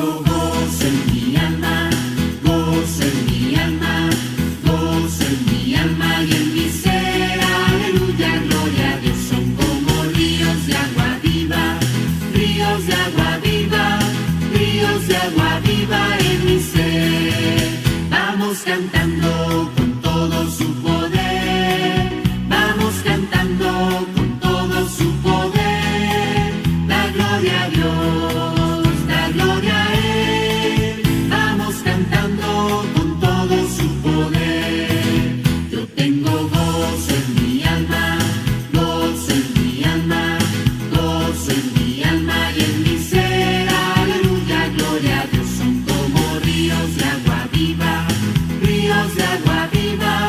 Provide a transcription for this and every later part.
tengo gozo en mi alma, gozo en mi alma, gozo en mi alma y en mi ser. Aleluya, gloria a Dios. Son como ríos de agua viva, ríos de agua viva, ríos de agua viva en mi ser. Vamos cantando con todo su poder, vamos cantando con todo su poder. La gloria a Dios, la gloria a Él. Vamos cantando con todo su poder. Yo tengo gozo en mi alma, gozo en mi alma, gozo en mi alma y en mi ser. Aleluya, gloria a Dios. Son como ríos de agua viva, ríos de agua viva,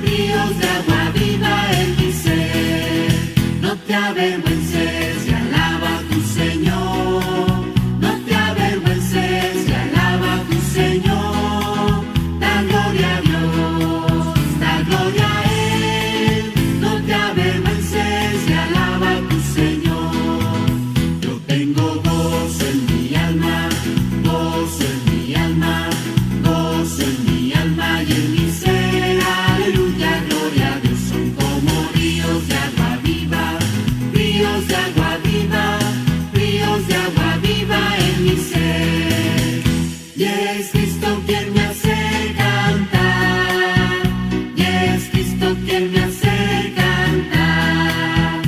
ríos de agua viva en mi ser. No te avergüences y alaba a tu Señor, no te avergüences y alaba a tu Señor. Da gloria a Dios, da gloria a Él. No te avergüences y alaba a tu Señor. Yo tengo gozo en mi alma, gozo en mi alma, gozo en mi alma y en mi ser. Aleluya, gloria a Dios. Son como ríos de agua viva, ríos de agua viva, ríos de agua viva en mi ser. Y es Cristo quien me hace cantar, y es Cristo quien me hace cantar.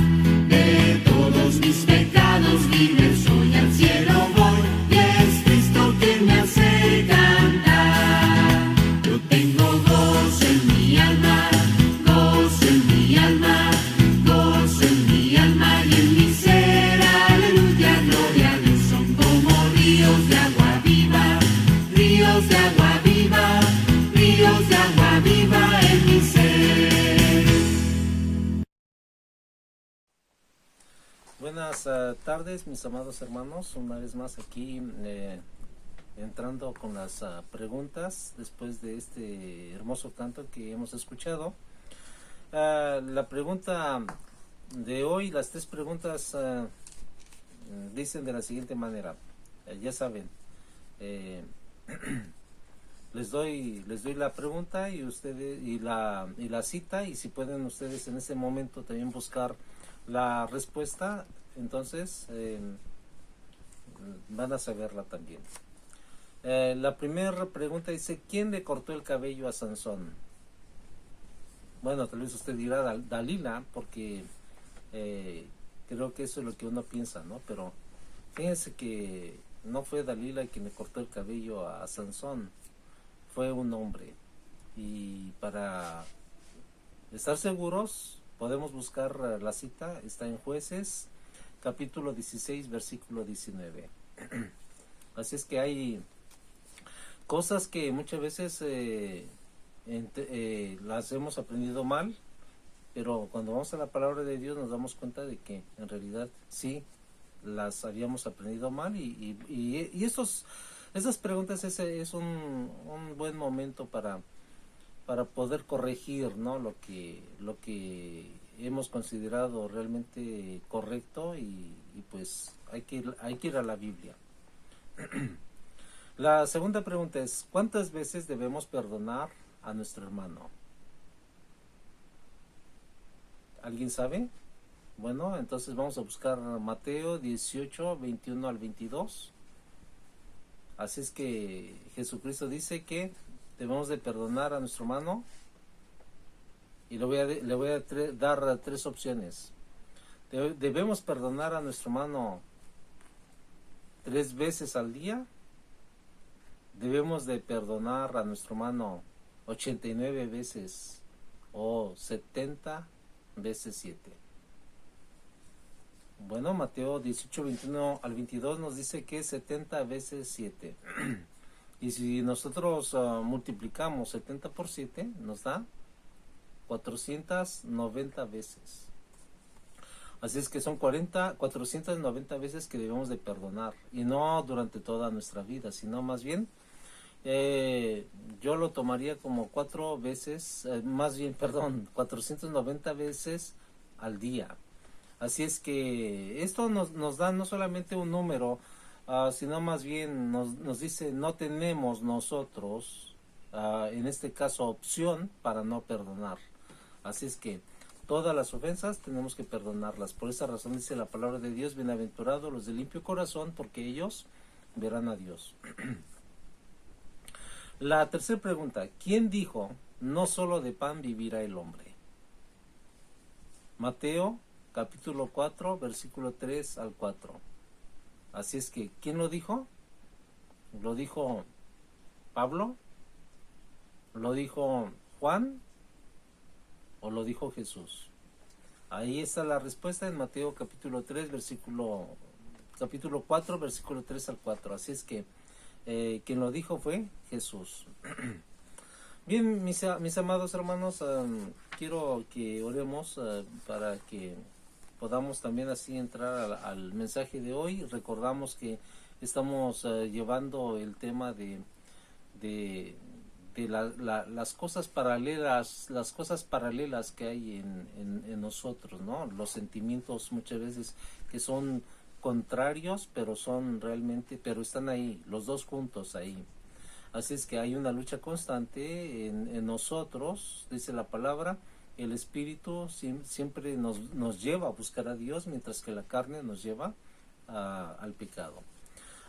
De todos mis pecados libre soy, al cielo voy, y es Cristo quien me hace cantar. Yo tengo gozo en mi alma, gozo en mi alma, gozo en mi alma y en mi ser. Aleluya, gloria a Dios. Son como ríos de agua viva, ríos de agua viva, ríos de agua viva en mi ser. Buenas tardes, mis amados hermanos. Una vez más aquí entrando con las preguntas después de este hermoso canto que hemos escuchado. La pregunta de hoy, las tres preguntas dicen de la siguiente manera. Ya saben, les doy la pregunta y ustedes y la cita, y si pueden ustedes en ese momento también buscar la respuesta, entonces van a saberla también. La primera pregunta dice: ¿quién le cortó el cabello a Sansón? Bueno, tal vez usted dirá Dalila, porque creo que eso es lo que uno piensa, ¿no? Pero fíjense que no fue Dalila quien le cortó el cabello a Sansón, fue un hombre. Y para estar seguros, podemos buscar la cita, está en Jueces, capítulo 16, versículo 19. Así es que hay cosas que muchas veces las hemos aprendido mal, pero cuando vamos a la palabra de Dios nos damos cuenta de que en realidad sí las habíamos aprendido mal, y esas preguntas es un buen momento para poder corregir, ¿no? lo que hemos considerado realmente correcto, y pues hay que ir a la Biblia. La segunda pregunta es: ¿cuántas veces debemos perdonar a nuestro hermano? ¿Alguien sabe? Bueno, entonces vamos a buscar Mateo 18, 21 al 22. Así es que Jesucristo dice que debemos de perdonar a nuestro hermano, y le voy a dar tres opciones. Debemos perdonar a nuestro hermano 3 veces al día. Debemos de perdonar a nuestro hermano 89 veces o 70 veces 7. Bueno, Mateo 18, 21 al 22 nos dice que 70 veces 7. Y si nosotros multiplicamos 70 por 7, nos da 490 veces. Así es que son 490 veces que debemos de perdonar. Y no durante toda nuestra vida, sino más bien, yo lo tomaría como 490 veces al día. Así es que esto nos da no solamente un número sino más bien nos dice, no tenemos nosotros, en este caso, opción para no perdonar. Así es que todas las ofensas tenemos que perdonarlas. Por esa razón dice la palabra de Dios, bienaventurados los de limpio corazón, porque ellos verán a Dios. La tercera pregunta, ¿quién dijo, no solo de pan vivirá el hombre? Mateo capítulo 4, versículo 3 al 4. Así es que, ¿quién lo dijo? ¿Lo dijo Pablo? ¿Lo dijo Juan? ¿O lo dijo Jesús? Ahí está la respuesta en Mateo capítulo 3, capítulo 4, versículo 3 al 4. Así es que quien lo dijo fue Jesús. Bien, mis amados hermanos, quiero que oremos para que podamos también así entrar al mensaje de hoy. Recordamos que estamos llevando el tema de las cosas paralelas que hay en nosotros, ¿no? Los sentimientos muchas veces que son contrarios, pero están ahí, los dos juntos ahí. Así es que hay una lucha constante en nosotros, dice la palabra. El espíritu siempre nos lleva a buscar a Dios, mientras que la carne nos lleva al pecado.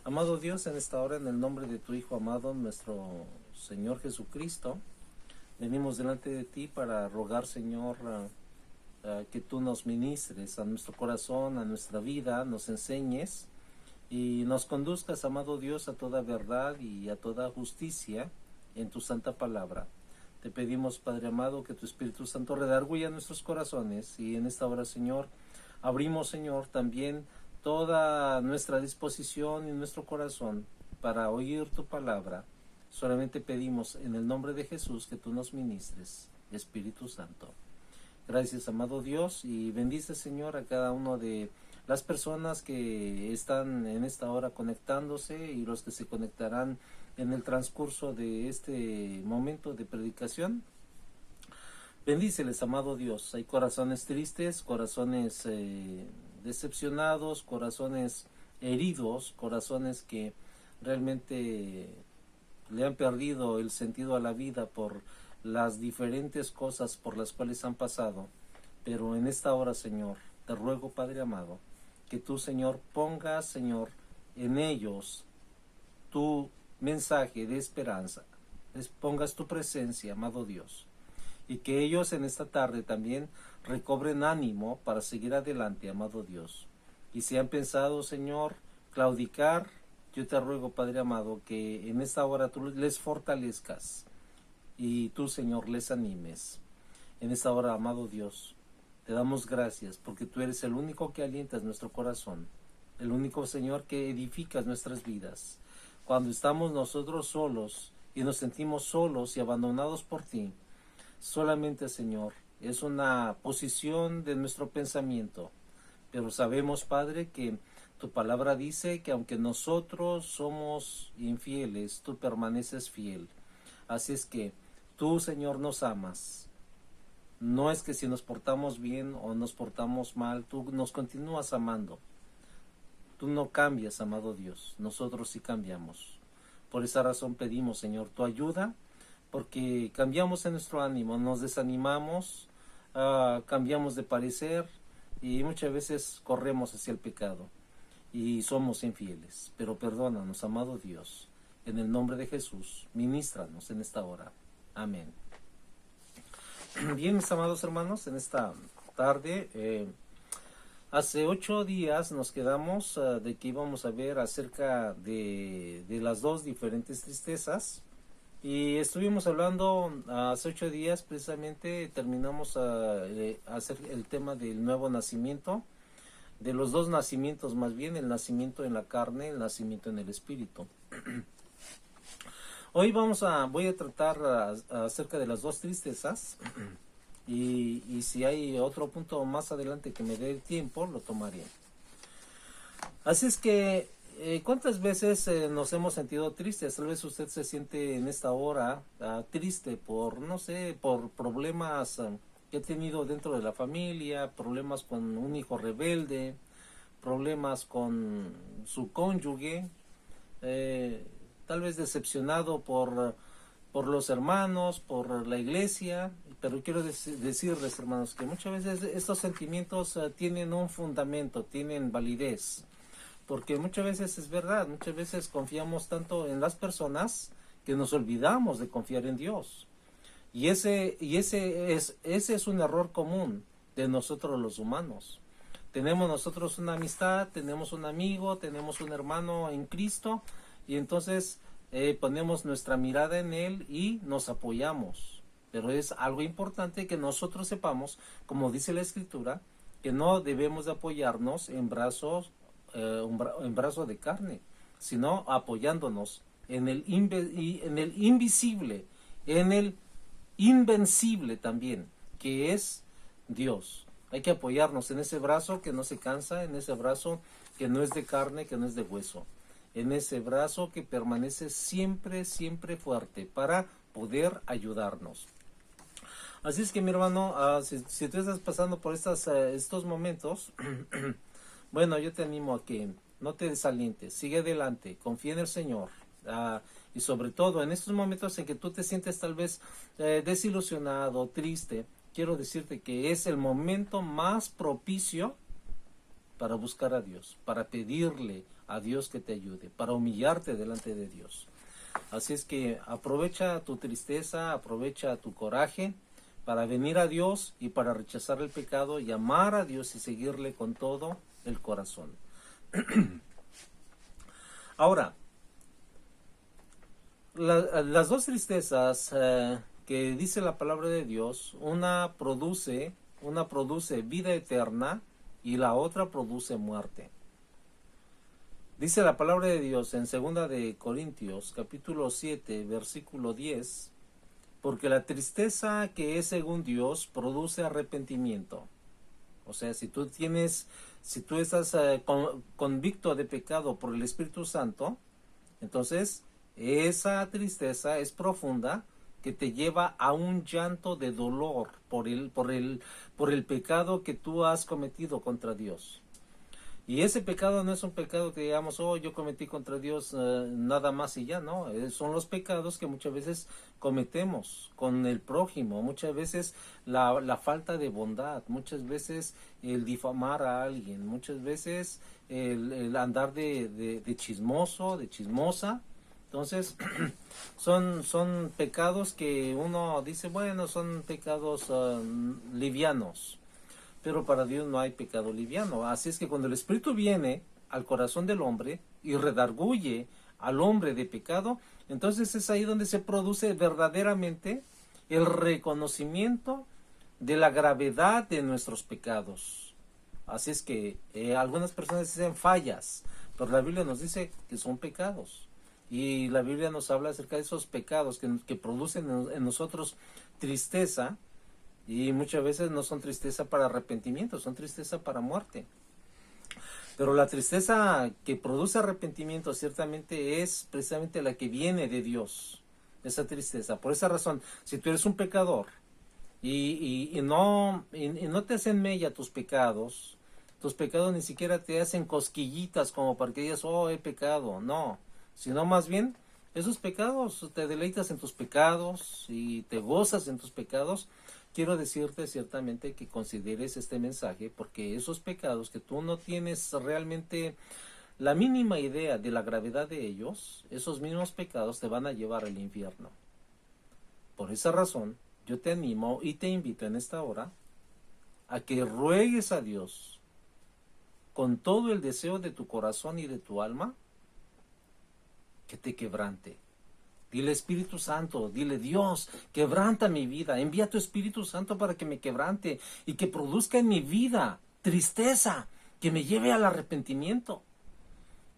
Amado Dios, en esta hora, en el nombre de tu Hijo amado, nuestro Señor Jesucristo, venimos delante de ti para rogar, Señor, que tú nos ministres a nuestro corazón, a nuestra vida, nos enseñes y nos conduzcas, amado Dios, a toda verdad y a toda justicia en tu santa palabra. Te pedimos, Padre amado, que tu Espíritu Santo redarguya nuestros corazones, y en esta hora, Señor, abrimos, Señor, también toda nuestra disposición y nuestro corazón para oír tu palabra. Solamente pedimos en el nombre de Jesús que tú nos ministres, Espíritu Santo. Gracias, amado Dios, y bendice, Señor, a cada uno de las personas que están en esta hora conectándose y los que se conectarán en el transcurso de este momento de predicación. Bendíceles, amado Dios. Hay corazones tristes, corazones decepcionados, corazones heridos, corazones que realmente le han perdido el sentido a la vida por las diferentes cosas por las cuales han pasado. Pero en esta hora, Señor, te ruego, Padre amado, que tú, Señor, pongas, Señor, en ellos tu mensaje de esperanza, pongas tu presencia, amado Dios, y que ellos en esta tarde también recobren ánimo para seguir adelante, amado Dios. Y si han pensado, Señor, claudicar, yo te ruego, Padre amado, que en esta hora tú les fortalezcas y tú, Señor, les animes. En esta hora, amado Dios, te damos gracias porque tú eres el único que alientas nuestro corazón, el único, Señor, que edificas nuestras vidas. Cuando estamos nosotros solos y nos sentimos solos y abandonados por ti, solamente, Señor, es una posición de nuestro pensamiento. Pero sabemos, Padre, que tu palabra dice que aunque nosotros somos infieles, tú permaneces fiel. Así es que tú, Señor, nos amas. No es que si nos portamos bien o nos portamos mal, tú nos continúas amando. Tú no cambias, amado Dios. Nosotros sí cambiamos. Por esa razón pedimos, Señor, tu ayuda, porque cambiamos en nuestro ánimo, nos desanimamos, cambiamos de parecer y muchas veces corremos hacia el pecado y somos infieles. Pero perdónanos, amado Dios, en el nombre de Jesús, ministranos en esta hora. Amén. Bien, mis amados hermanos, en esta tarde, hace 8 días nos quedamos de que íbamos a ver acerca de las dos diferentes tristezas, y estuvimos hablando hace 8 días, precisamente terminamos a hacer el tema del nuevo nacimiento, de los dos nacimientos más bien, el nacimiento en la carne, el nacimiento en el espíritu. Hoy voy a tratar acerca de las dos tristezas, y si hay otro punto más adelante que me dé el tiempo, lo tomaré. Así es que, ¿cuántas veces nos hemos sentido tristes? Tal vez usted se siente en esta hora triste por, no sé, por problemas que he tenido dentro de la familia, problemas con un hijo rebelde, problemas con su cónyuge, tal vez decepcionado por los hermanos, por la iglesia, pero quiero decirles, hermanos, que muchas veces estos sentimientos tienen un fundamento, tienen validez, porque muchas veces es verdad, muchas veces confiamos tanto en las personas que nos olvidamos de confiar en Dios. Y ese es un error común de nosotros los humanos. Tenemos nosotros una amistad, tenemos un amigo, tenemos un hermano en Cristo, y entonces ponemos nuestra mirada en Él y nos apoyamos. Pero es algo importante que nosotros sepamos, como dice la Escritura, que no debemos de apoyarnos en brazos de carne, sino apoyándonos en el invisible, en el invencible también, que es Dios. Hay que apoyarnos en ese brazo que no se cansa, en ese brazo que no es de carne, que no es de hueso, en ese brazo que permanece siempre, siempre fuerte para poder ayudarnos. Así es que, mi hermano, si tú estás pasando por estos momentos, bueno, yo te animo a que no te desalientes, sigue adelante, confía en el Señor. Y sobre todo en estos momentos en que tú te sientes tal vez desilusionado, triste, quiero decirte que es el momento más propicio para buscar a Dios, para pedirle a Dios que te ayude, para humillarte delante de Dios. Así es que aprovecha tu tristeza, aprovecha tu coraje para venir a Dios y para rechazar el pecado y amar a Dios y seguirle con todo el corazón. Ahora, las dos tristezas que dice la palabra de Dios, una produce vida eterna y la otra produce muerte. Dice la palabra de Dios en 2 de Corintios, capítulo 7, versículo 10, porque la tristeza que es según Dios produce arrepentimiento. O sea, si tú estás convicto de pecado por el Espíritu Santo, entonces esa tristeza es profunda, que te lleva a un llanto de dolor por el pecado que tú has cometido contra Dios. Y ese pecado no es un pecado que digamos, yo cometí contra Dios nada más y ya, no. Son los pecados que muchas veces cometemos con el prójimo, muchas veces la falta de bondad, muchas veces el difamar a alguien, muchas veces el andar de chismoso, de chismosa. Entonces, son pecados que uno dice, bueno, son pecados livianos, pero para Dios no hay pecado liviano. Así es que cuando el Espíritu viene al corazón del hombre y redarguye al hombre de pecado, entonces es ahí donde se produce verdaderamente el reconocimiento de la gravedad de nuestros pecados. Así es que algunas personas dicen fallas, pero la Biblia nos dice que son pecados. Y la Biblia nos habla acerca de esos pecados que producen en nosotros tristeza, y muchas veces no son tristeza para arrepentimiento, son tristeza para muerte. Pero la tristeza que produce arrepentimiento ciertamente es precisamente la que viene de Dios, esa tristeza. Por esa razón, si tú eres un pecador y no te hacen mella tus pecados ni siquiera te hacen cosquillitas como para que digas, he pecado, no. Sino más bien, esos pecados, te deleitas en tus pecados y te gozas en tus pecados. Quiero decirte ciertamente que consideres este mensaje, porque esos pecados que tú no tienes realmente la mínima idea de la gravedad de ellos, esos mismos pecados te van a llevar al infierno. Por esa razón, yo te animo y te invito en esta hora a que ruegues a Dios con todo el deseo de tu corazón y de tu alma, que te quebrante. Dile, Espíritu Santo, dile, Dios, quebranta mi vida, envía tu Espíritu Santo para que me quebrante y que produzca en mi vida tristeza, que me lleve al arrepentimiento.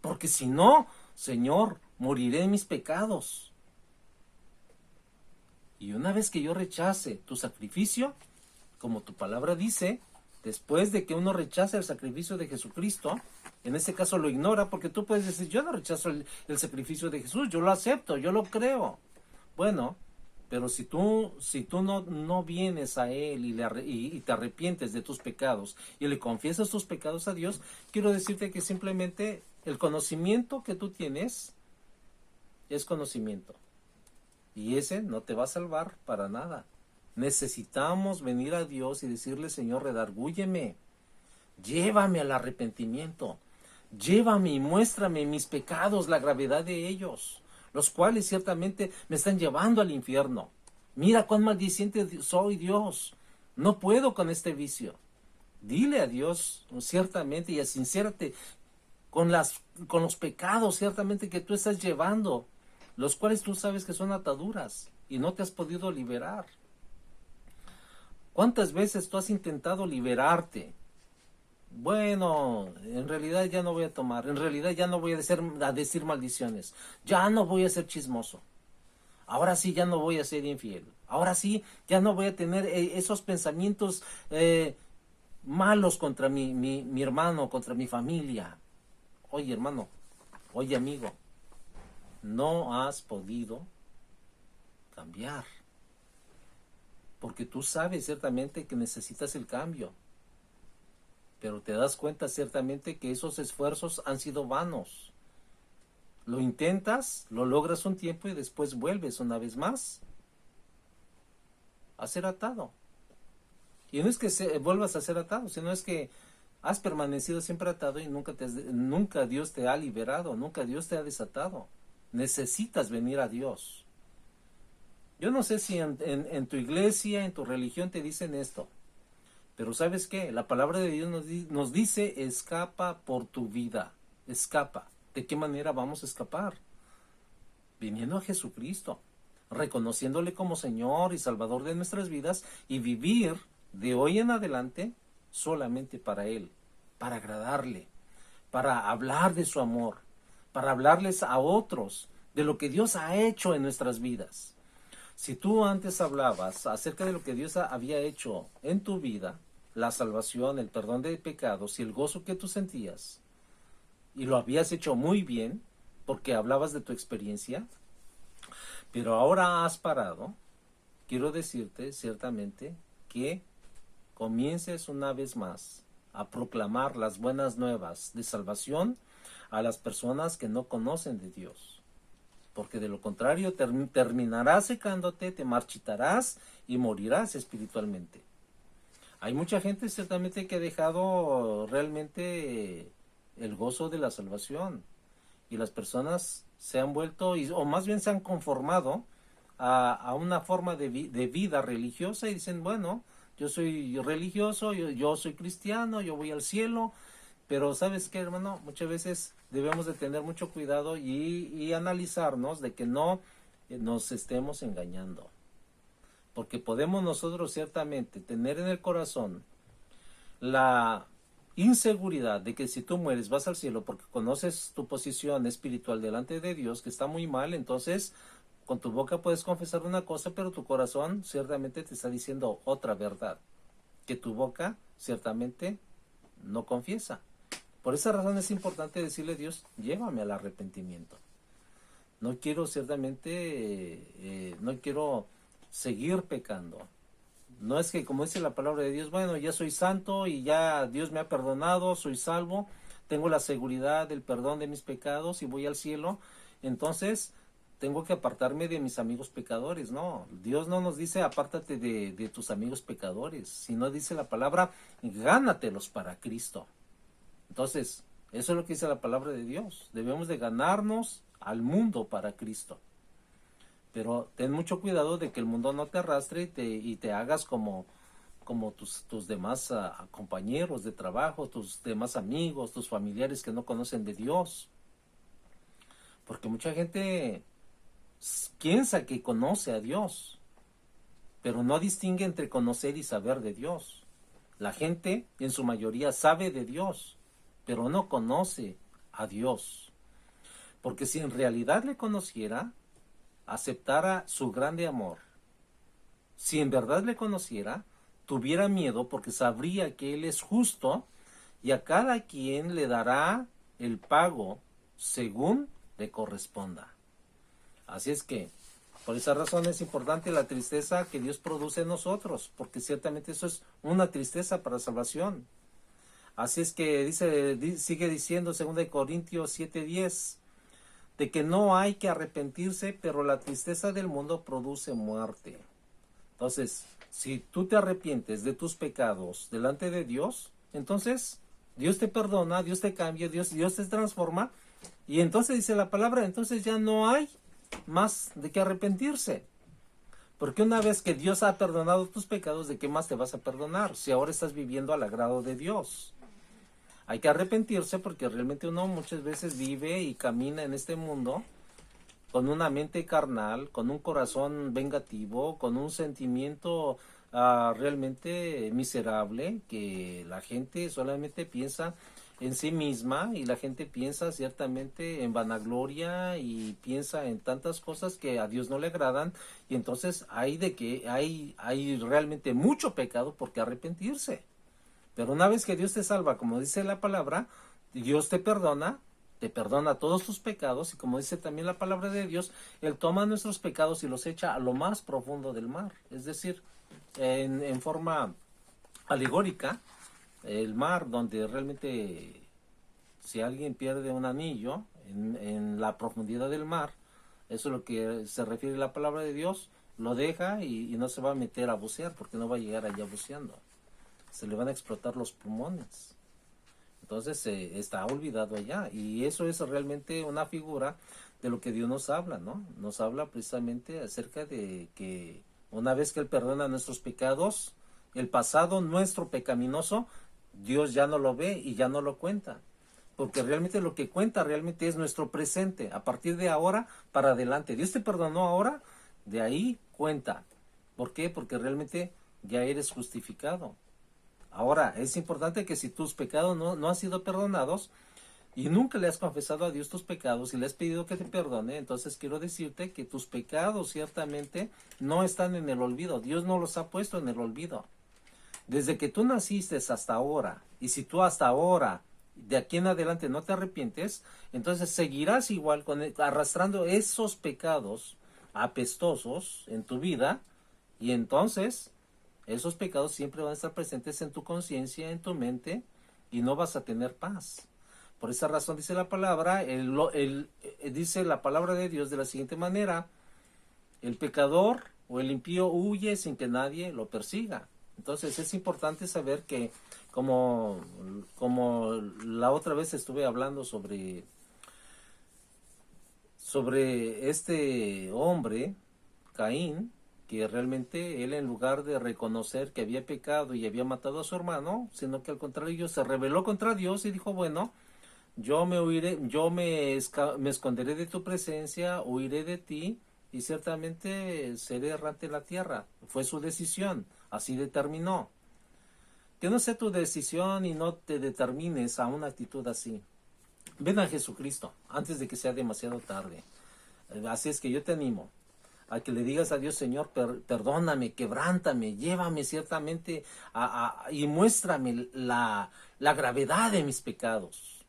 Porque si no, Señor, moriré en mis pecados. Y una vez que yo rechace tu sacrificio, como tu palabra dice, después de que uno rechace el sacrificio de Jesucristo, en este caso lo ignora, porque tú puedes decir, yo no rechazo el sacrificio de Jesús, yo lo acepto, yo lo creo. Bueno, Pero si tú no vienes a Él y te arrepientes de tus pecados y le confiesas tus pecados a Dios, quiero decirte que simplemente el conocimiento que tú tienes es conocimiento. Y ese no te va a salvar para nada. Necesitamos venir a Dios y decirle: Señor, redargúyeme, llévame al arrepentimiento, llévame y muéstrame mis pecados, la gravedad de ellos, los cuales ciertamente me están llevando al infierno. Mira cuán maldiciente soy, Dios, no puedo con este vicio. Dile a Dios ciertamente y sincérate con los pecados ciertamente que tú estás llevando, los cuales tú sabes que son ataduras y no te has podido liberar. ¿Cuántas veces tú has intentado liberarte? Bueno, en realidad ya no voy a tomar, en realidad ya no voy a decir maldiciones, ya no voy a ser chismoso, ahora sí ya no voy a ser infiel, ahora sí ya no voy a tener esos pensamientos malos contra mi hermano, contra mi familia. Oye, hermano, oye, amigo, no has podido cambiar, porque tú sabes ciertamente que necesitas el cambio, pero te das cuenta ciertamente que esos esfuerzos han sido vanos. Lo intentas, lo logras un tiempo y después vuelves una vez más a ser atado. Y no es que vuelvas a ser atado, sino es que has permanecido siempre atado y nunca Dios te ha liberado, nunca Dios te ha desatado. Necesitas venir a Dios. Yo no sé si en tu iglesia, en tu religión te dicen esto, pero ¿sabes qué? La palabra de Dios nos dice: escapa por tu vida, escapa. ¿De qué manera vamos a escapar? Viniendo a Jesucristo, reconociéndole como Señor y Salvador de nuestras vidas y vivir de hoy en adelante solamente para Él, para agradarle, para hablar de su amor, para hablarles a otros de lo que Dios ha hecho en nuestras vidas. Si tú antes hablabas acerca de lo que Dios había hecho en tu vida, la salvación, el perdón de pecados y el gozo que tú sentías, y lo habías hecho muy bien porque hablabas de tu experiencia, pero ahora has parado, quiero decirte ciertamente que comiences una vez más a proclamar las buenas nuevas de salvación a las personas que no conocen de Dios, porque de lo contrario terminarás secándote, te marchitarás y morirás espiritualmente. Hay mucha gente ciertamente que ha dejado realmente el gozo de la salvación, y las personas se han vuelto, o más bien se han conformado a una forma de vida religiosa y dicen: bueno, yo soy religioso, yo soy cristiano, yo voy al cielo. Pero ¿sabes qué, hermano? Muchas veces debemos de tener mucho cuidado y analizarnos de que no nos estemos engañando. Porque podemos nosotros ciertamente tener en el corazón la inseguridad de que si tú mueres vas al cielo porque conoces tu posición espiritual delante de Dios, que está muy mal. Entonces con tu boca puedes confesar una cosa, pero tu corazón ciertamente te está diciendo otra verdad, que tu boca ciertamente no confiesa. Por esa razón es importante decirle a Dios: llévame al arrepentimiento. No quiero ciertamente, no quiero seguir pecando. No es que, como dice la palabra de Dios, bueno, ya soy santo y ya Dios me ha perdonado, soy salvo, tengo la seguridad del perdón de mis pecados y voy al cielo, entonces tengo que apartarme de mis amigos pecadores. No, Dios no nos dice apártate de tus amigos pecadores, sino dice la palabra: gánatelos para Cristo. Entonces, eso es lo que dice la palabra de Dios. Debemos de ganarnos al mundo para Cristo. Pero ten mucho cuidado de que el mundo no te arrastre y te hagas como tus demás compañeros de trabajo, tus demás amigos, tus familiares que no conocen de Dios. Porque mucha gente piensa que conoce a Dios, pero no distingue entre conocer y saber de Dios. La gente, en su mayoría, sabe de Dios, pero no conoce a Dios. Porque si en realidad le conociera, aceptara su grande amor. Si en verdad le conociera, tuviera miedo porque sabría que Él es justo y a cada quien le dará el pago según le corresponda. Así es que, Por esa razón es importante la tristeza que Dios produce en nosotros, porque ciertamente eso es una tristeza para salvación. Así es que sigue diciendo 2 Corintios 7:10, de que no hay que arrepentirse, pero la tristeza del mundo produce muerte. Entonces, si tú te arrepientes de tus pecados delante de Dios, entonces Dios te perdona, Dios te cambia, Dios te transforma, y entonces dice la palabra, entonces ya no hay más de qué arrepentirse. Porque una vez que Dios ha perdonado tus pecados, ¿de qué más te vas a perdonar? Si ahora estás viviendo al agrado de Dios. Hay que arrepentirse porque realmente uno muchas veces vive y camina en este mundo con una mente carnal, con un corazón vengativo, con un sentimiento realmente miserable, que la gente solamente piensa en sí misma y la gente piensa ciertamente en vanagloria y piensa en tantas cosas que a Dios no le agradan, y entonces hay realmente mucho pecado por qué arrepentirse. Pero una vez que Dios te salva, como dice la palabra, Dios te perdona todos tus pecados, y como dice también la palabra de Dios, Él toma nuestros pecados y los echa a lo más profundo del mar. Es decir, en forma alegórica, el mar donde realmente si alguien pierde un anillo en la profundidad del mar, eso es lo que se refiere a la palabra de Dios, lo deja y no se va a meter a bucear porque no va a llegar allá buceando. Se le van a explotar los pulmones. Entonces está olvidado allá, y eso es realmente una figura de lo que Dios nos habla, ¿no? Nos habla precisamente acerca de que una vez que Él perdona nuestros pecados, el pasado nuestro pecaminoso, Dios ya no lo ve y ya no lo cuenta, porque realmente lo que cuenta realmente es nuestro presente, a partir de ahora para adelante. Dios te perdonó ahora, de ahí cuenta. ¿Por qué? Porque realmente ya eres justificado. Ahora, es importante que si tus pecados no han sido perdonados y nunca le has confesado a Dios tus pecados y le has pedido que te perdone, entonces quiero decirte que tus pecados ciertamente no están en el olvido. Dios no los ha puesto en el olvido. Desde que tú naciste hasta ahora, y si tú hasta ahora, de aquí en adelante no te arrepientes, entonces seguirás igual arrastrando esos pecados apestosos en tu vida, y entonces esos pecados siempre van a estar presentes en tu conciencia, en tu mente, y no vas a tener paz. Por esa razón dice la palabra, dice la palabra de Dios de la siguiente manera: el pecador o el impío huye sin que nadie lo persiga. Entonces es importante saber que, como la otra vez estuve hablando sobre este hombre, Caín, que realmente él, en lugar de reconocer que había pecado y había matado a su hermano, sino que al contrario se rebeló contra Dios y dijo, bueno, yo me esconderé de tu presencia, huiré de ti y ciertamente seré errante en la tierra. Fue su decisión, así determinó. Que no sea tu decisión y no te determines a una actitud así. Ven a Jesucristo antes de que sea demasiado tarde. Así es que yo te animo a que le digas a Dios, Señor, perdóname, quebrántame, llévame ciertamente y muéstrame la gravedad de mis pecados.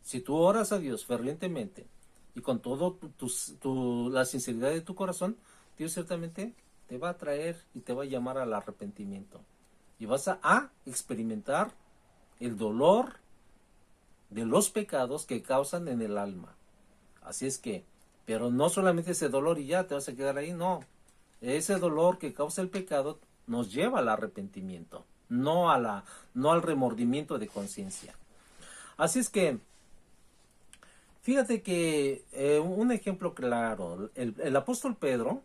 Si tú oras a Dios fervientemente y con todo la sinceridad de tu corazón, Dios ciertamente te va a traer y te va a llamar al arrepentimiento. Y vas a experimentar el dolor de los pecados que causan en el alma. Así es que, pero no solamente ese dolor y ya te vas a quedar ahí, no. Ese dolor que causa el pecado nos lleva al arrepentimiento, no al remordimiento de conciencia. Así es que, fíjate que un ejemplo claro, el apóstol Pedro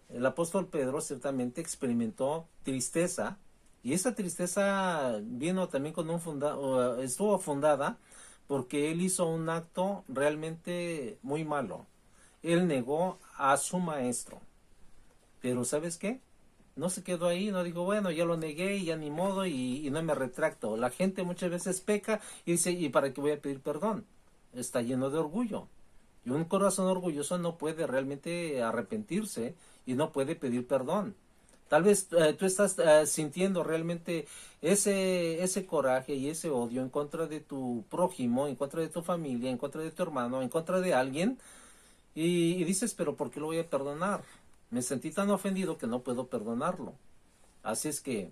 ciertamente experimentó tristeza, y esa tristeza vino también estuvo fundada porque él hizo un acto realmente muy malo. Él negó a su maestro. Pero ¿sabes qué? No se quedó ahí, no dijo, bueno, ya lo negué y ya ni modo y no me retracto. La gente muchas veces peca y dice, ¿y para qué voy a pedir perdón? Está lleno de orgullo. Y un corazón orgulloso no puede realmente arrepentirse y no puede pedir perdón. Tal vez tú estás sintiendo realmente ese coraje y ese odio en contra de tu prójimo, en contra de tu familia, en contra de tu hermano, en contra de alguien. Y dices, pero ¿por qué lo voy a perdonar? me sentí tan ofendido que no puedo perdonarlo. Así es que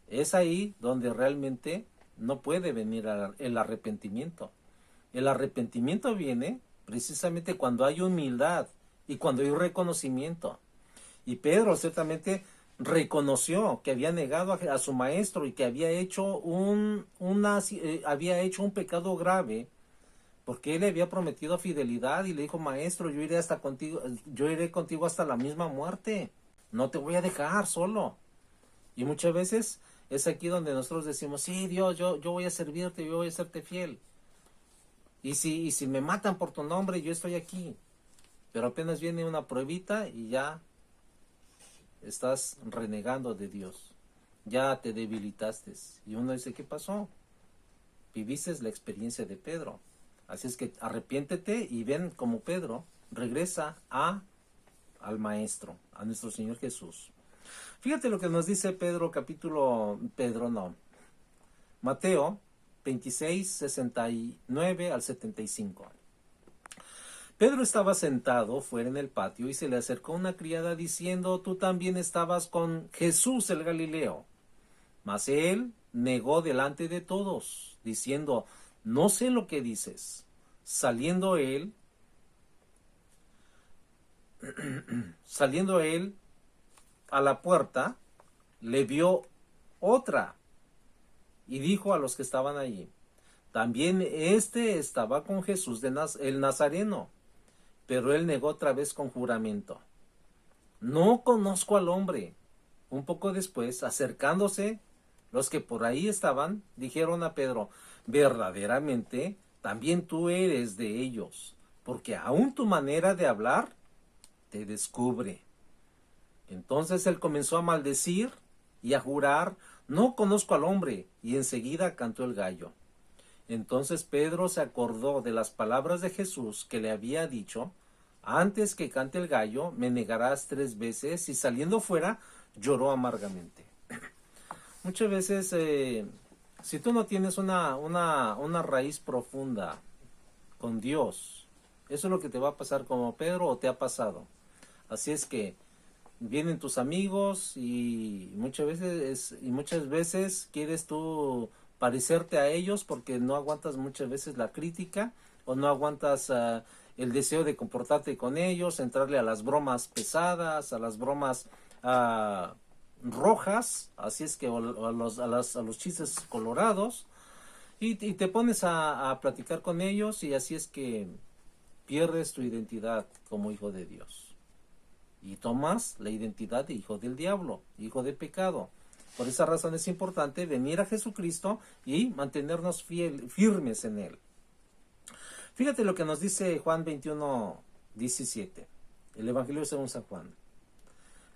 es ahí donde realmente no puede venir el arrepentimiento. El arrepentimiento viene precisamente cuando hay humildad y cuando hay reconocimiento. Y Pedro ciertamente reconoció que había negado a su maestro y que había hecho había hecho un pecado grave, porque él le había prometido fidelidad y le dijo: maestro, yo iré contigo hasta la misma muerte. No te voy a dejar solo. Y muchas veces es aquí donde nosotros decimos: sí, Dios, yo voy a servirte, yo voy a serte fiel. Y si me matan por tu nombre, yo estoy aquí. Pero apenas viene una pruebita y ya estás renegando de Dios. Ya te debilitaste. Y uno dice: ¿qué pasó? Viviste la experiencia de Pedro. Así es que arrepiéntete y ven como Pedro regresa al Maestro, a nuestro Señor Jesús. Fíjate lo que nos dice Mateo 26, 69 al 75. Pedro estaba sentado fuera en el patio y se le acercó una criada diciendo: tú también estabas con Jesús el Galileo. Mas él negó delante de todos, diciendo: no sé lo que dices. Saliendo él a la puerta, le vio otra y dijo a los que estaban allí: también estaba con Jesús el Nazareno. Pero él negó otra vez con juramento: no conozco al hombre. Un poco después, acercándose los que por ahí estaban, dijeron a Pedro: verdaderamente, también tú eres de ellos, porque aún tu manera de hablar te descubre. Entonces él comenzó a maldecir y a jurar: no conozco al hombre, y enseguida cantó el gallo. Entonces Pedro se acordó de las palabras de Jesús que le había dicho: antes que cante el gallo, me negarás 3 veces, y saliendo fuera, lloró amargamente. Muchas veces, si tú no tienes una raíz profunda con Dios, eso es lo que te va a pasar como Pedro, o te ha pasado. Así es que vienen tus amigos y muchas veces quieres tú parecerte a ellos porque no aguantas muchas veces la crítica, o no aguantas el deseo de comportarte con ellos, entrarle a las bromas pesadas, a las bromas rojas, así es que a los chistes colorados, y te pones a platicar con ellos, y así es que pierdes tu identidad como hijo de Dios y tomas la identidad de hijo del diablo, hijo de pecado. Por esa razón es importante venir a Jesucristo y mantenernos firmes en Él. Fíjate lo que nos dice Juan 21, 17, el Evangelio según San Juan.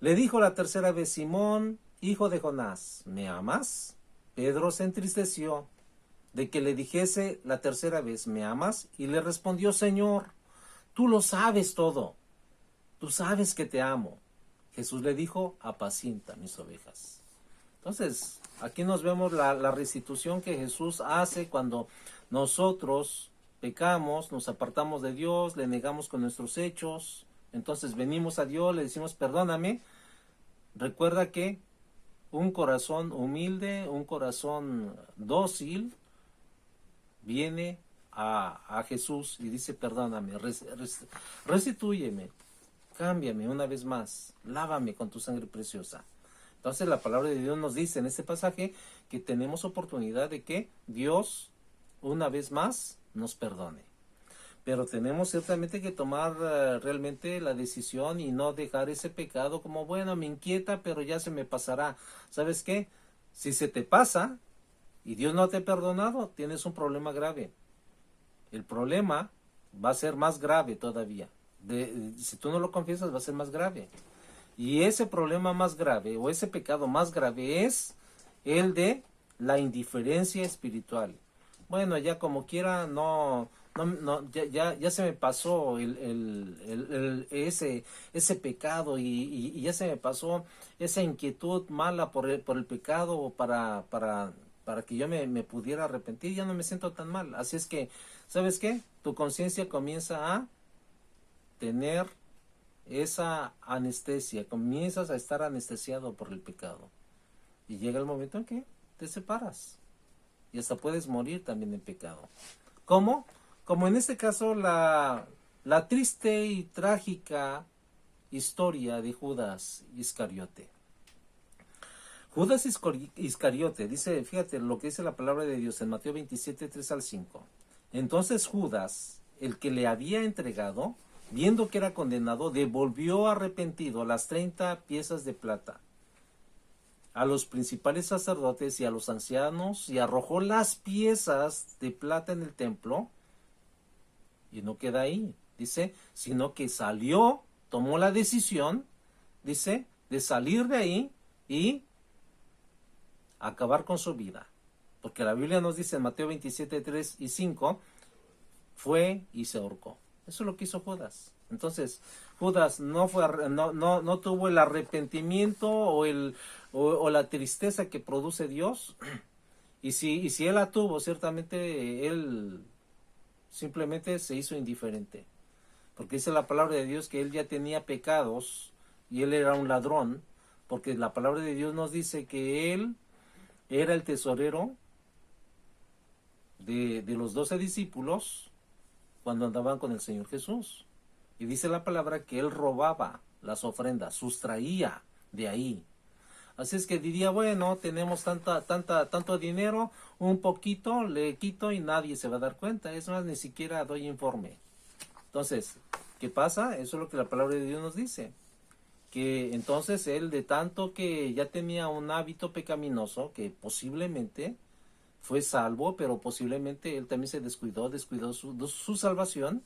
Le dijo la tercera vez: Simón, hijo de Jonás, ¿me amas? Pedro se entristeció de que le dijese la tercera vez: ¿me amas? Y le respondió: Señor, tú lo sabes todo. Tú sabes que te amo. Jesús le dijo: apacienta mis ovejas. Entonces, aquí nos vemos la restitución que Jesús hace cuando nosotros pecamos, nos apartamos de Dios, le negamos con nuestros hechos. Entonces venimos a Dios, le decimos: perdóname. Recuerda que un corazón humilde, un corazón dócil, viene a Jesús y dice: perdóname, restitúyeme, cámbiame una vez más, lávame con tu sangre preciosa. Entonces la palabra de Dios nos dice en este pasaje que tenemos oportunidad de que Dios una vez más nos perdone. Pero tenemos ciertamente que tomar realmente la decisión y no dejar ese pecado como: bueno, me inquieta, pero ya se me pasará. ¿Sabes qué? Si se te pasa y Dios no te ha perdonado, tienes un problema grave. El problema va a ser más grave todavía. Si tú no lo confiesas, va a ser más grave. Y ese problema más grave, o ese pecado más grave, es el de la indiferencia espiritual. Bueno, ya como quiera, ya se me pasó ese pecado, y ya se me pasó esa inquietud mala por el pecado, para que yo me pudiera arrepentir. Ya no me siento tan mal. Así es que, ¿sabes qué? Tu conciencia comienza a tener esa anestesia, comienzas a estar anestesiado por el pecado. Y llega el momento en que te separas. Y hasta puedes morir también en pecado. ¿Cómo? Como en este caso la triste y trágica historia de Judas Iscariote. Judas Iscariote, dice, fíjate lo que dice la palabra de Dios en Mateo 27, 3 al 5. Entonces Judas, el que le había entregado, viendo que era condenado, devolvió arrepentido las 30 piezas de plata a los principales sacerdotes y a los ancianos, y arrojó las piezas de plata en el templo. Y no queda ahí, dice, sino que salió, tomó la decisión, dice, de salir de ahí y acabar con su vida. Porque la Biblia nos dice en Mateo 27, 3 y 5, fue y se ahorcó. Eso es lo que hizo Judas. Entonces, Judas no tuvo el arrepentimiento o la tristeza que produce Dios. Y si él la tuvo, ciertamente él simplemente se hizo indiferente. Porque dice la palabra de Dios que él ya tenía pecados y él era un ladrón. Porque la palabra de Dios nos dice que él era el tesorero de los 12 discípulos cuando andaban con el Señor Jesús. Y dice la palabra que él robaba las ofrendas, sustraía de ahí. Así es que diría, bueno, tenemos tanto dinero, un poquito le quito y nadie se va a dar cuenta. Es más, ni siquiera doy informe. Entonces, ¿qué pasa? Eso es lo que la palabra de Dios nos dice. Que entonces él, de tanto que ya tenía un hábito pecaminoso, que posiblemente fue salvo, pero posiblemente él también se descuidó su salvación,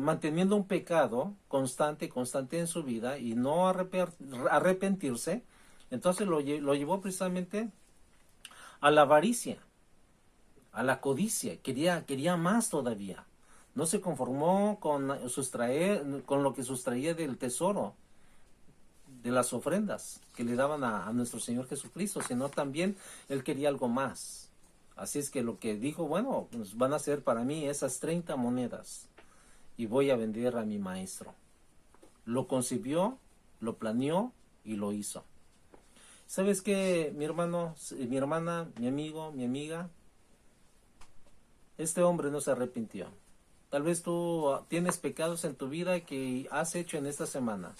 manteniendo un pecado constante en su vida y no arrepentirse. Entonces lo llevó precisamente a la avaricia, a la codicia. Quería más todavía. No se conformó con lo que sustraía del tesoro, de las ofrendas que le daban a nuestro Señor Jesucristo, sino también él quería algo más. Así es que lo que dijo, bueno, pues van a ser para mí esas 30 monedas y voy a vender a mi maestro. Lo concibió, lo planeó y lo hizo. ¿Sabes qué, mi hermano, mi hermana, mi amigo, mi amiga? Este hombre no se arrepintió. Tal vez tú tienes pecados en tu vida que has hecho en esta semana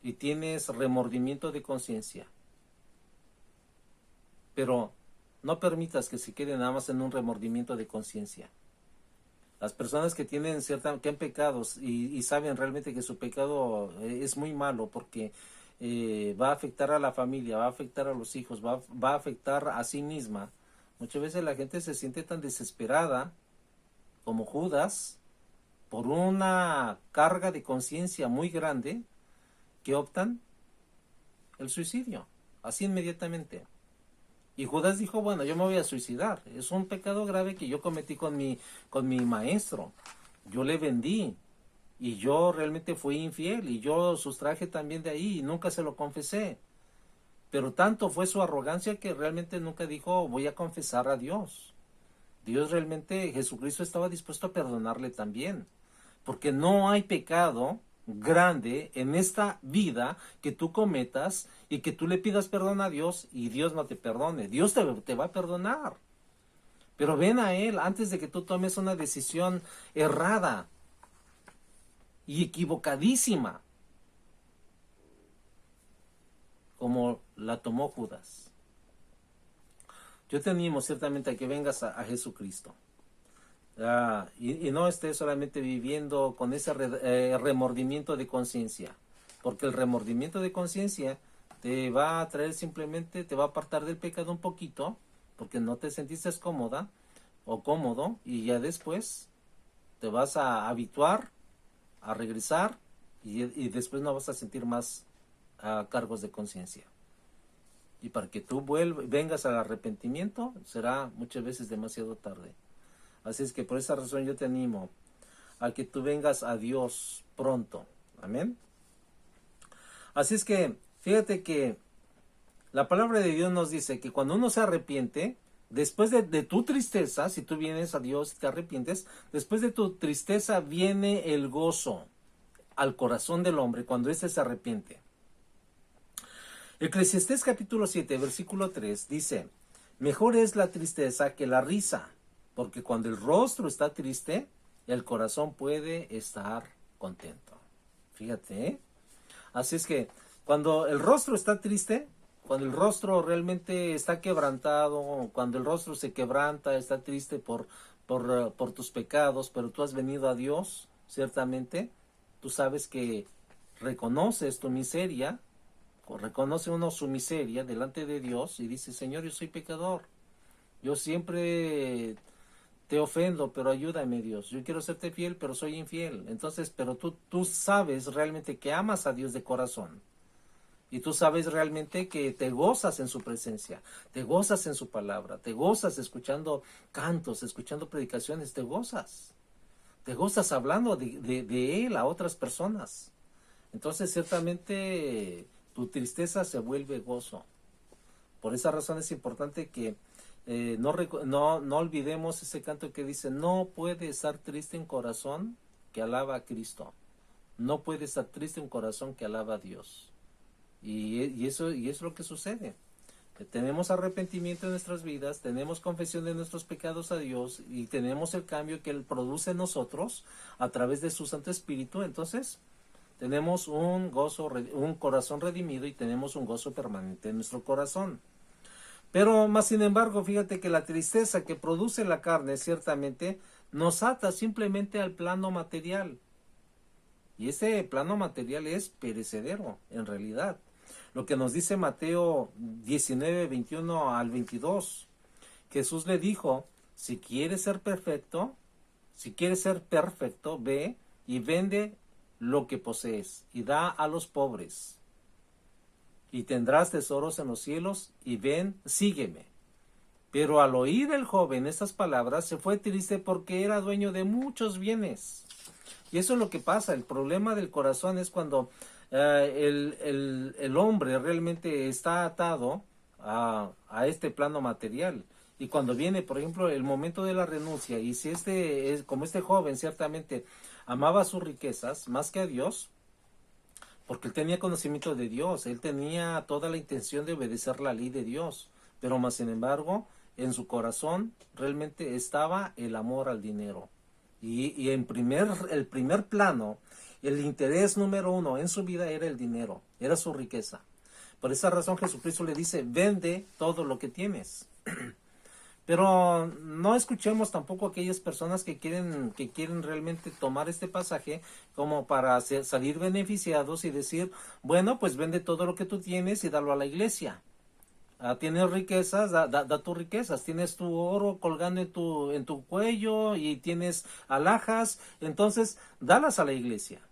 y tienes remordimiento de conciencia. Pero no permitas que se quede nada más en un remordimiento de conciencia. Las personas que tienen que han pecados y saben realmente que su pecado es muy malo porque va a afectar a la familia, va a afectar a los hijos, va a afectar a sí misma. Muchas veces la gente se siente tan desesperada como Judas por una carga de conciencia muy grande que optan el suicidio, así inmediatamente. Y Judas dijo, bueno, yo me voy a suicidar. Es un pecado grave que yo cometí con mi maestro. Yo le vendí. Y yo realmente fui infiel. Y yo sustraje también de ahí. Y nunca se lo confesé. Pero tanto fue su arrogancia que realmente nunca dijo, voy a confesar a Dios. Dios realmente, Jesucristo estaba dispuesto a perdonarle también. Porque no hay pecado grande en esta vida que tú cometas y que tú le pidas perdón a Dios y Dios no te perdone. Dios te va a perdonar. Pero ven a Él antes de que tú tomes una decisión errada y equivocadísima, como la tomó Judas. Yo te animo ciertamente a que vengas a Jesucristo. Y no estés solamente viviendo con ese remordimiento de conciencia, porque el remordimiento de conciencia te va a traer simplemente, te va a apartar del pecado un poquito, porque no te sentiste cómoda o cómodo, y ya después te vas a habituar a regresar y después no vas a sentir más cargos de conciencia. Y para que tú vengas al arrepentimiento será muchas veces demasiado tarde. Así es que por esa razón yo te animo a que tú vengas a Dios pronto. Amén. Así es que fíjate que la palabra de Dios nos dice que cuando uno se arrepiente, después de tu tristeza, si tú vienes a Dios y te arrepientes, después de tu tristeza viene el gozo. al corazón del hombre cuando éste se arrepiente. Eclesiastés capítulo 7, versículo 3 dice: mejor es la tristeza que la risa, porque cuando el rostro está triste, el corazón puede estar contento. Fíjate, ¿eh? Así es que cuando el rostro está triste, cuando el rostro realmente está quebrantado, cuando el rostro se quebranta, está triste por tus pecados, pero tú has venido a Dios, ciertamente, tú sabes que reconoces tu miseria, reconoce uno su miseria delante de Dios y dice: Señor, yo soy pecador, yo siempre te ofendo, pero ayúdame, Dios, yo quiero serte fiel, pero soy infiel. Entonces, pero tú sabes realmente que amas a Dios de corazón. Y tú sabes realmente que te gozas en su presencia, te gozas en su palabra, te gozas escuchando cantos, escuchando predicaciones, te gozas hablando de Él a otras personas. Entonces ciertamente tu tristeza se vuelve gozo. Por esa razón es importante que no olvidemos ese canto que dice: no puede estar triste un corazón que alaba a Cristo, no puede estar triste un corazón que alaba a Dios. Y eso es lo que sucede. Tenemos arrepentimiento en nuestras vidas, tenemos confesión de nuestros pecados a Dios y tenemos el cambio que Él produce en nosotros a través de su Santo Espíritu. Entonces tenemos un corazón redimido y tenemos un gozo permanente en nuestro corazón. Pero más sin embargo, fíjate que la tristeza que produce la carne ciertamente nos ata simplemente al plano material. Y ese plano material es perecedero, en realidad. Lo que nos dice Mateo 19, 21 al 22. Jesús le dijo: si quieres ser perfecto, ve y vende lo que posees y da a los pobres. Y tendrás tesoros en los cielos, y ven, sígueme. Pero al oír el joven estas palabras, se fue triste porque era dueño de muchos bienes. Y eso es lo que pasa. El problema del corazón es cuando el hombre realmente está atado a este plano material. Y cuando viene, por ejemplo, el momento de la renuncia, y si como este joven ciertamente amaba sus riquezas más que a Dios, porque él tenía conocimiento de Dios, él tenía toda la intención de obedecer la ley de Dios, pero más sin embargo, en su corazón realmente estaba el amor al dinero. Y el primer plano, el interés número uno en su vida era el dinero, era su riqueza. Por esa razón Jesucristo le dice: vende todo lo que tienes. Pero no escuchemos tampoco a aquellas personas que quieren realmente tomar este pasaje como para salir beneficiados y decir: bueno, pues vende todo lo que tú tienes y dalo a la iglesia. Tienes riquezas, da tus riquezas. Tienes tu oro colgando en tu cuello y tienes alhajas, entonces dalas a la iglesia.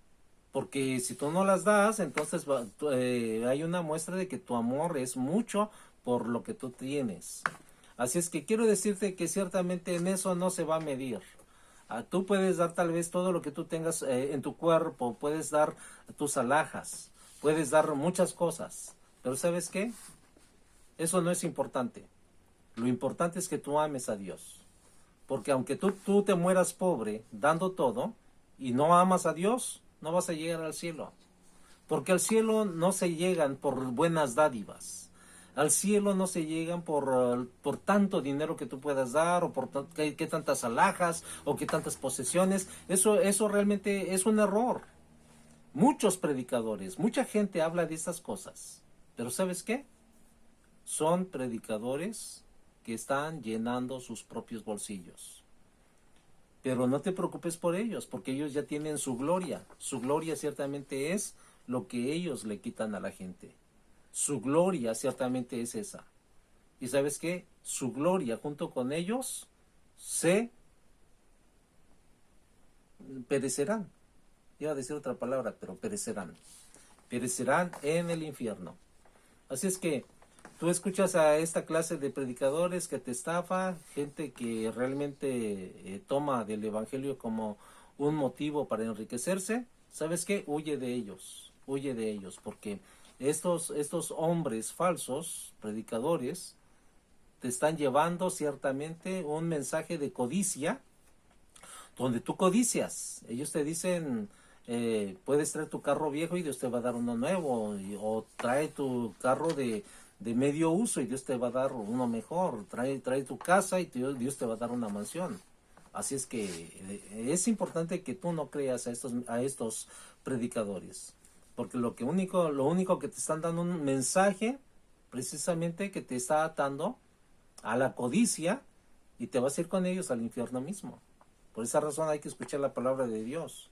Porque si tú no las das, entonces hay una muestra de que tu amor es mucho por lo que tú tienes. Así es que quiero decirte que ciertamente en eso no se va a medir. Tú puedes dar tal vez todo lo que tú tengas en tu cuerpo, puedes dar tus alhajas, puedes dar muchas cosas, pero ¿sabes qué? Eso no es importante. Lo importante es que tú ames a Dios. Porque aunque tú te mueras pobre dando todo y no amas a Dios, no vas a llegar al cielo. Porque al cielo no se llegan por buenas dádivas. Al cielo no se llegan por tanto dinero que tú puedas dar, o por qué tantas alhajas, o qué tantas posesiones. Eso realmente es un error. Muchos predicadores, mucha gente habla de estas cosas. Pero ¿sabes qué? Son predicadores que están llenando sus propios bolsillos. Pero no te preocupes por ellos, porque ellos ya tienen su gloria. Su gloria ciertamente es lo que ellos le quitan a la gente. Su gloria ciertamente es esa. ¿Y sabes qué? Su gloria junto con ellos se perecerán. Iba a decir otra palabra, pero perecerán. Perecerán en el infierno. Así es que tú escuchas a esta clase de predicadores que te estafa, gente que realmente toma del evangelio como un motivo para enriquecerse. ¿Sabes qué? Huye de ellos, porque estos hombres falsos, predicadores, te están llevando ciertamente un mensaje de codicia, donde tú codicias. Ellos te dicen: puedes traer tu carro viejo y Dios te va a dar uno nuevo, o trae tu carro de medio uso y Dios te va a dar uno mejor, trae tu casa y Dios te va a dar una mansión. Así es que es importante que tú no creas a estos predicadores, porque lo único que te están dando un mensaje precisamente que te está atando a la codicia y te vas a ir con ellos al infierno mismo. Por esa razón hay que escuchar la palabra de Dios.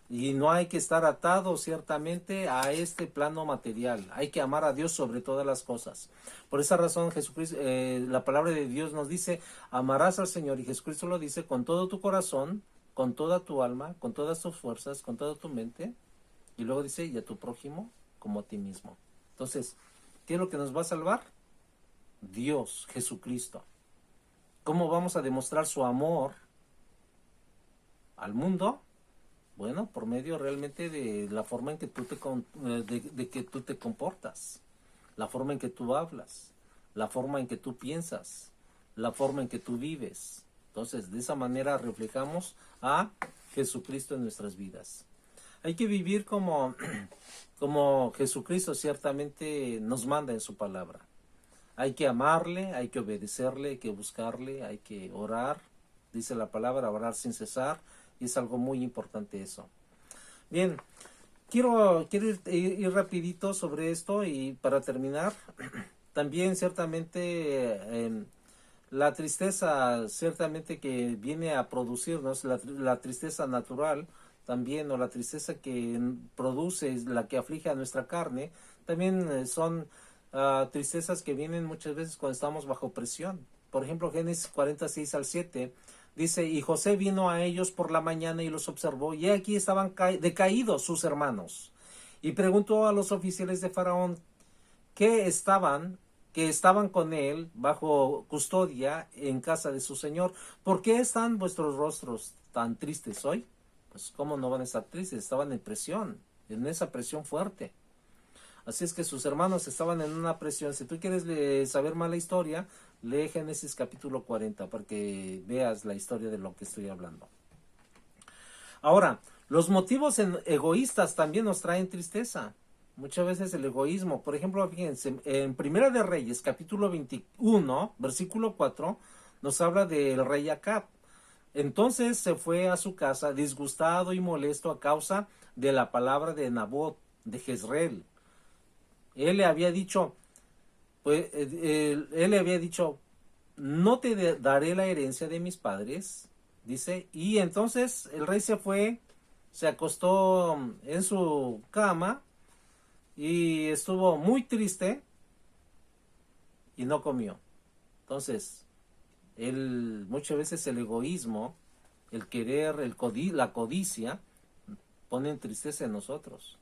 Y no hay que estar atado ciertamente a este plano material. Hay que amar a Dios sobre todas las cosas. Por esa razón Jesucristo, la palabra de Dios nos dice, amarás al Señor. Y Jesucristo lo dice con todo tu corazón, con toda tu alma, con todas tus fuerzas, con toda tu mente. Y luego dice, y a tu prójimo como a ti mismo. Entonces, ¿qué es lo que nos va a salvar? Dios, Jesucristo. ¿Cómo vamos a demostrar su amor al mundo? Bueno, por medio realmente de la forma en que de que tú te comportas, la forma en que tú hablas, la forma en que tú piensas, la forma en que tú vives. Entonces, de esa manera reflejamos a Jesucristo en nuestras vidas. Hay que vivir como Jesucristo ciertamente nos manda en su palabra. Hay que amarle, hay que obedecerle, hay que buscarle, hay que orar. Dice la palabra, orar sin cesar. Y es algo muy importante eso. Bien, quiero ir rapidito sobre esto y para terminar, también ciertamente la tristeza ciertamente que viene a producirnos, la tristeza natural también, o la tristeza que produce, la que aflige a nuestra carne, también son tristezas que vienen muchas veces cuando estamos bajo presión. Por ejemplo, Génesis 46:7 dice, y José vino a ellos por la mañana y los observó, y aquí estaban decaídos sus hermanos. Y preguntó a los oficiales de Faraón que estaban con él bajo custodia en casa de su señor. ¿Por qué están vuestros rostros tan tristes hoy? Pues cómo no van a estar tristes, estaban en presión, en esa presión fuerte. Así es que sus hermanos estaban en una presión. Si tú quieres saber más la historia, lee Génesis capítulo 40 para que veas la historia de lo que estoy hablando. Ahora, los motivos egoístas también nos traen tristeza. Muchas veces el egoísmo, por ejemplo, fíjense, en Primera de Reyes, capítulo 21, versículo 4, nos habla del rey Acab. Entonces se fue a su casa disgustado y molesto a causa de la palabra de Nabot, de Jezreel. Él le había dicho, no te daré la herencia de mis padres, dice, y entonces el rey se fue, se acostó en su cama y estuvo muy triste y no comió. Entonces, muchas veces el egoísmo, el querer, la codicia, ponen tristeza en nosotros.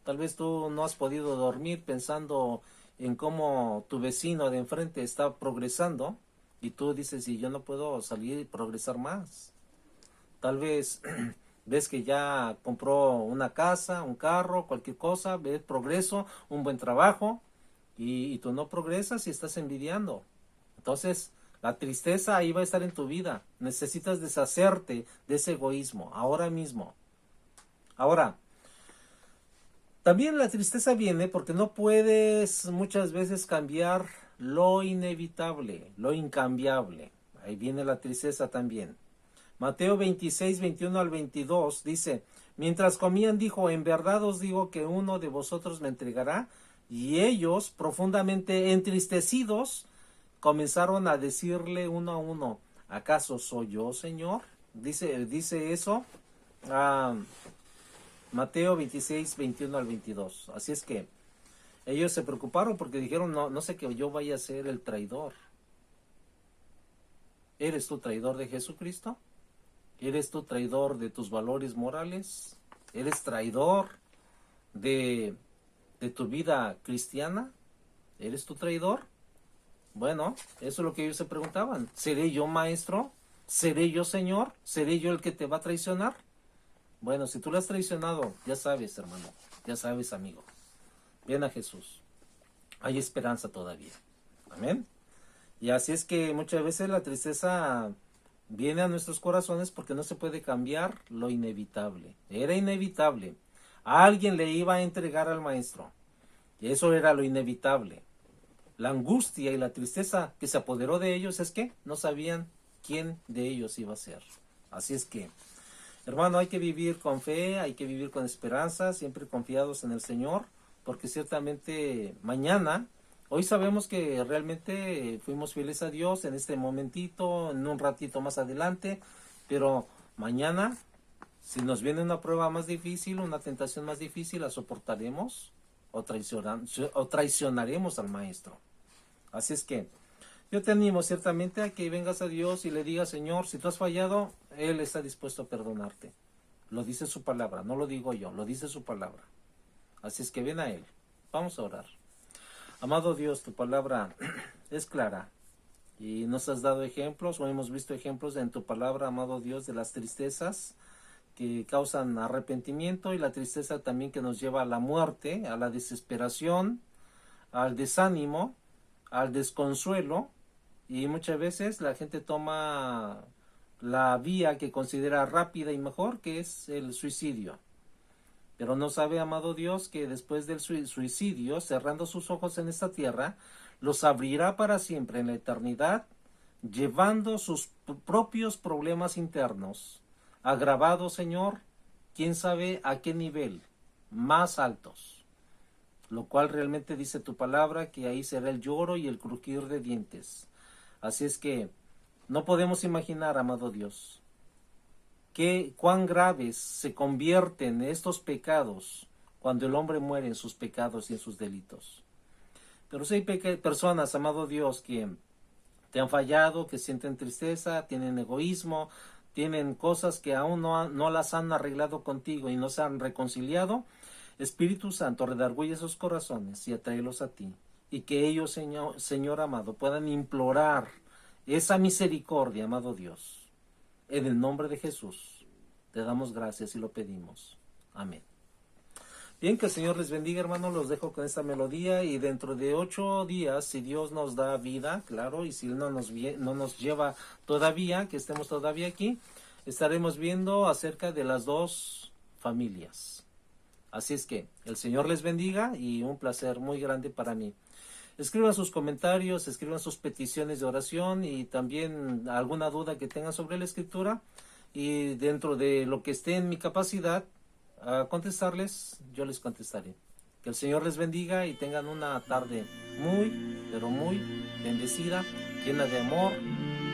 Tal vez tú no has podido dormir pensando en cómo tu vecino de enfrente está progresando y tú dices, y yo no puedo salir y progresar más. Tal vez ves que ya compró una casa, un carro, cualquier cosa, ves progreso, un buen trabajo y tú no progresas y estás envidiando. Entonces, la tristeza ahí va a estar en tu vida. Necesitas deshacerte de ese egoísmo ahora mismo. Ahora, también la tristeza viene porque no puedes muchas veces cambiar lo inevitable, lo incambiable. Ahí viene la tristeza también. Mateo 26:21-22 dice, mientras comían dijo, en verdad os digo que uno de vosotros me entregará. Y ellos, profundamente entristecidos, comenzaron a decirle uno a uno, ¿acaso soy yo, Señor? Dice eso. Mateo 26:21-22. Así es que ellos se preocuparon porque dijeron, no sé que yo vaya a ser el traidor. ¿Eres tú traidor de Jesucristo? ¿Eres tú traidor de tus valores morales? ¿Eres traidor de tu vida cristiana? ¿Eres tú traidor? Bueno, eso es lo que ellos se preguntaban. ¿Seré yo maestro? ¿Seré yo Señor? ¿Seré yo el que te va a traicionar? Bueno, si tú lo has traicionado, ya sabes, hermano, ya sabes, amigo. Ven a Jesús. Hay esperanza todavía. Amén. Y así es que muchas veces la tristeza viene a nuestros corazones porque no se puede cambiar lo inevitable. Era inevitable. Alguien le iba a entregar al maestro. Y eso era lo inevitable. La angustia y la tristeza que se apoderó de ellos es que no sabían quién de ellos iba a ser. Así es que, hermano, hay que vivir con fe, hay que vivir con esperanza, siempre confiados en el Señor, porque ciertamente mañana, hoy sabemos que realmente fuimos fieles a Dios en este momentito, en un ratito más adelante, pero mañana, si nos viene una prueba más difícil, una tentación más difícil, la soportaremos o traicionaremos al Maestro. Así es que yo te animo ciertamente a que vengas a Dios y le digas, Señor, si tú has fallado, Él está dispuesto a perdonarte. Lo dice su palabra, no lo digo yo, lo dice su palabra. Así es que ven a Él. Vamos a orar. Amado Dios, tu palabra es clara y nos has dado ejemplos, o hemos visto ejemplos en tu palabra, amado Dios, de las tristezas que causan arrepentimiento y la tristeza también que nos lleva a la muerte, a la desesperación, al desánimo, al desconsuelo, y muchas veces la gente toma la vía que considera rápida y mejor, que es el suicidio. Pero no sabe, amado Dios, que después del suicidio, cerrando sus ojos en esta tierra, los abrirá para siempre en la eternidad, llevando sus propios problemas internos, agravados, Señor, quién sabe a qué nivel, más altos. Lo cual realmente dice tu palabra, que ahí será el lloro y el crujir de dientes. Así es que no podemos imaginar, amado Dios, cuán graves se convierten estos pecados cuando el hombre muere en sus pecados y en sus delitos. Pero si hay personas, amado Dios, que te han fallado, que sienten tristeza, tienen egoísmo, tienen cosas que aún no las han arreglado contigo y no se han reconciliado, Espíritu Santo, redarguye esos corazones y atráelos a ti. Y que ellos, Señor amado, puedan implorar esa misericordia, amado Dios. En el nombre de Jesús, te damos gracias y lo pedimos. Amén. Bien, que el Señor les bendiga, hermanos. Los dejo con esta melodía y dentro de 8 días, si Dios nos da vida, claro, y si Él no nos lleva todavía, que estemos todavía aquí, estaremos viendo acerca de las 2 familias. Así es que el Señor les bendiga y un placer muy grande para mí. Escriban sus comentarios, escriban sus peticiones de oración y también alguna duda que tengan sobre la Escritura. Y dentro de lo que esté en mi capacidad a contestarles, yo les contestaré. Que el Señor les bendiga y tengan una tarde muy, pero muy bendecida, llena de amor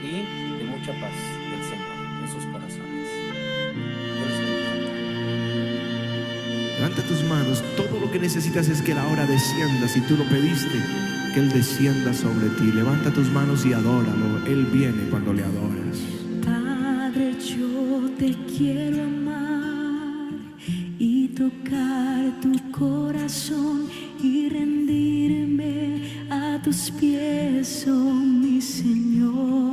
y de mucha paz del Señor en sus corazones. Dios les bendiga. Levanta tus manos. Todo lo que necesitas es que la hora descienda. Si tú lo pediste, que Él descienda sobre ti. Levanta tus manos y adóralo. Él viene cuando le adoras. Padre, yo te quiero amar y tocar tu corazón y rendirme a tus pies, oh mi Señor.